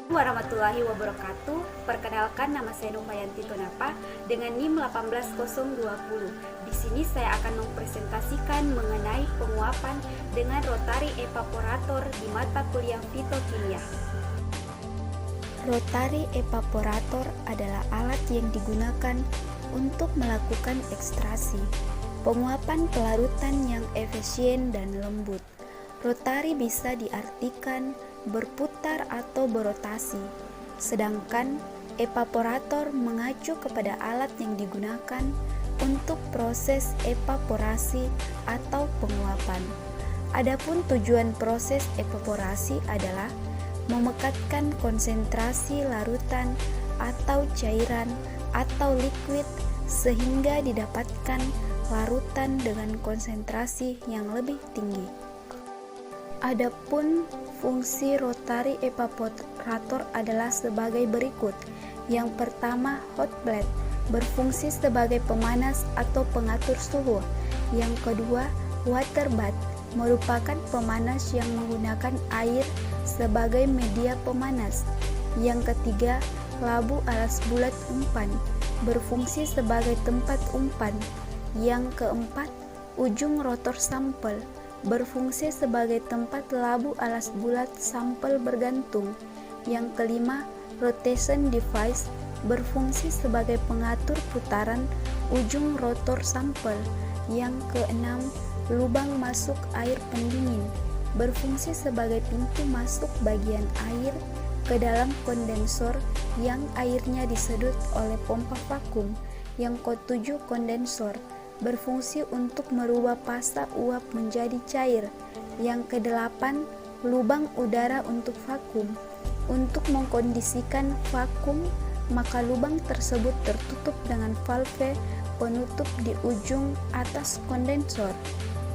Warahmatullahi wabarakatuh. Perkenalkan, nama saya Numayanti Tonapa dengan NIM 18020. Di sini saya akan mempresentasikan mengenai penguapan dengan rotary evaporator di mata kuliah fitokimia. Rotary evaporator adalah alat yang digunakan untuk melakukan ekstraksi, penguapan pelarutan yang efisien dan lembut. Rotary bisa diartikan berputar atau berotasi, sedangkan evaporator mengacu kepada alat yang digunakan untuk proses evaporasi atau penguapan. Adapun tujuan proses evaporasi adalah memekatkan konsentrasi larutan atau cairan atau liquid sehingga didapatkan larutan dengan konsentrasi yang lebih tinggi. Adapun fungsi rotary evaporator adalah sebagai berikut. Yang pertama, hot plate berfungsi sebagai pemanas atau pengatur suhu. Yang kedua, water bath merupakan pemanas yang menggunakan air sebagai media pemanas. Yang ketiga, labu alas bulat umpan berfungsi sebagai tempat umpan. Yang keempat, ujung rotor sampel berfungsi sebagai tempat labu alas bulat sampel bergantung. Yang kelima, rotation device berfungsi sebagai pengatur putaran ujung rotor sampel. Yang keenam, lubang masuk air pendingin berfungsi sebagai pintu masuk bagian air ke dalam kondensor yang airnya disedot oleh pompa vakum. Yang ketujuh, kondensor berfungsi untuk merubah pasta uap menjadi cair. Yang kedelapan, lubang udara untuk vakum. Untuk mengkondisikan vakum, maka lubang tersebut tertutup dengan valve penutup di ujung atas kondensor.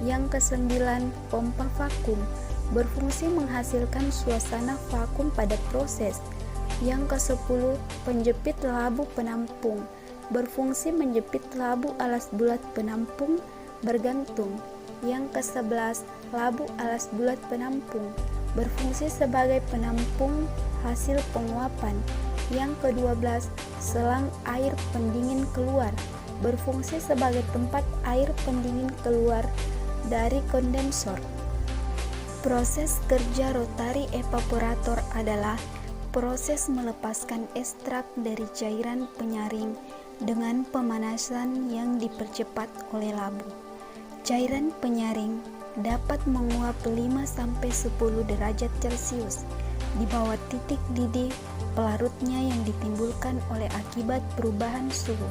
Yang kesembilan, pompa vakum berfungsi menghasilkan suasana vakum pada proses. Yang kesepuluh, penjepit labu penampung berfungsi menjepit labu alas bulat penampung bergantung. Yang ke-11, labu alas bulat penampung berfungsi sebagai penampung hasil penguapan. Yang ke-12, selang air pendingin keluar berfungsi sebagai tempat air pendingin keluar dari kondensor. Proses kerja rotary evaporator adalah proses melepaskan ekstrak dari cairan penyaring dengan pemanasan yang dipercepat oleh labu. Cairan penyaring dapat menguap 5-10 derajat Celcius di bawah titik didih pelarutnya yang ditimbulkan oleh akibat perubahan suhu.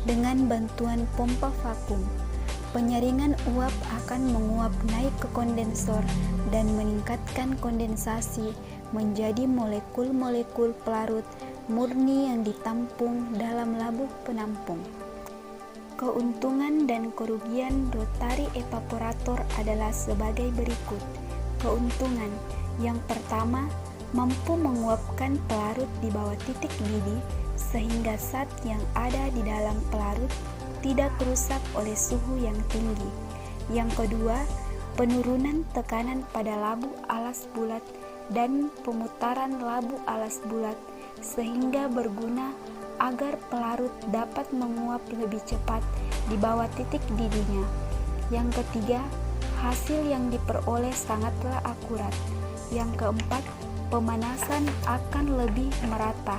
Dengan bantuan pompa vakum, penyaringan uap akan menguap naik ke kondensor dan meningkatkan kondensasi menjadi molekul-molekul pelarut murni yang ditampung dalam labu penampung. Keuntungan dan kerugian rotary evaporator adalah sebagai berikut. Keuntungan yang pertama, mampu menguapkan pelarut di bawah titik didih sehingga zat yang ada di dalam pelarut tidak rusak oleh suhu yang tinggi. Yang kedua, penurunan tekanan pada labu alas bulat dan pemutaran labu alas bulat sehingga berguna agar pelarut dapat menguap lebih cepat di bawah titik didihnya. Yang ketiga, hasil yang diperoleh sangatlah akurat. Yang keempat, pemanasan akan lebih merata.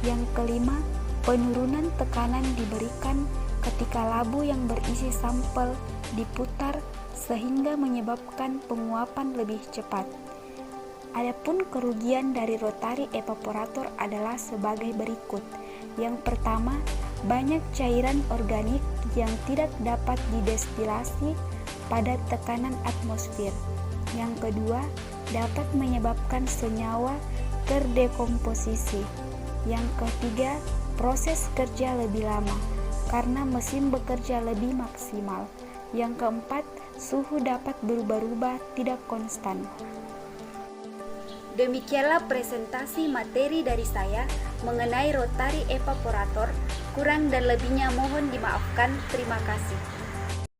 Yang kelima, penurunan tekanan diberikan ketika labu yang berisi sampel diputar sehingga menyebabkan penguapan lebih cepat. Adapun kerugian dari rotary evaporator adalah sebagai berikut. Yang pertama, banyak cairan organik yang tidak dapat didestilasi pada tekanan atmosfer. Yang kedua, dapat menyebabkan senyawa terdekomposisi. Yang ketiga, proses kerja lebih lama karena mesin bekerja lebih maksimal. Yang keempat, suhu dapat berubah-ubah tidak konstan. Demikianlah presentasi materi dari saya mengenai rotary evaporator. Kurang dan lebihnya mohon dimaafkan. Terima kasih.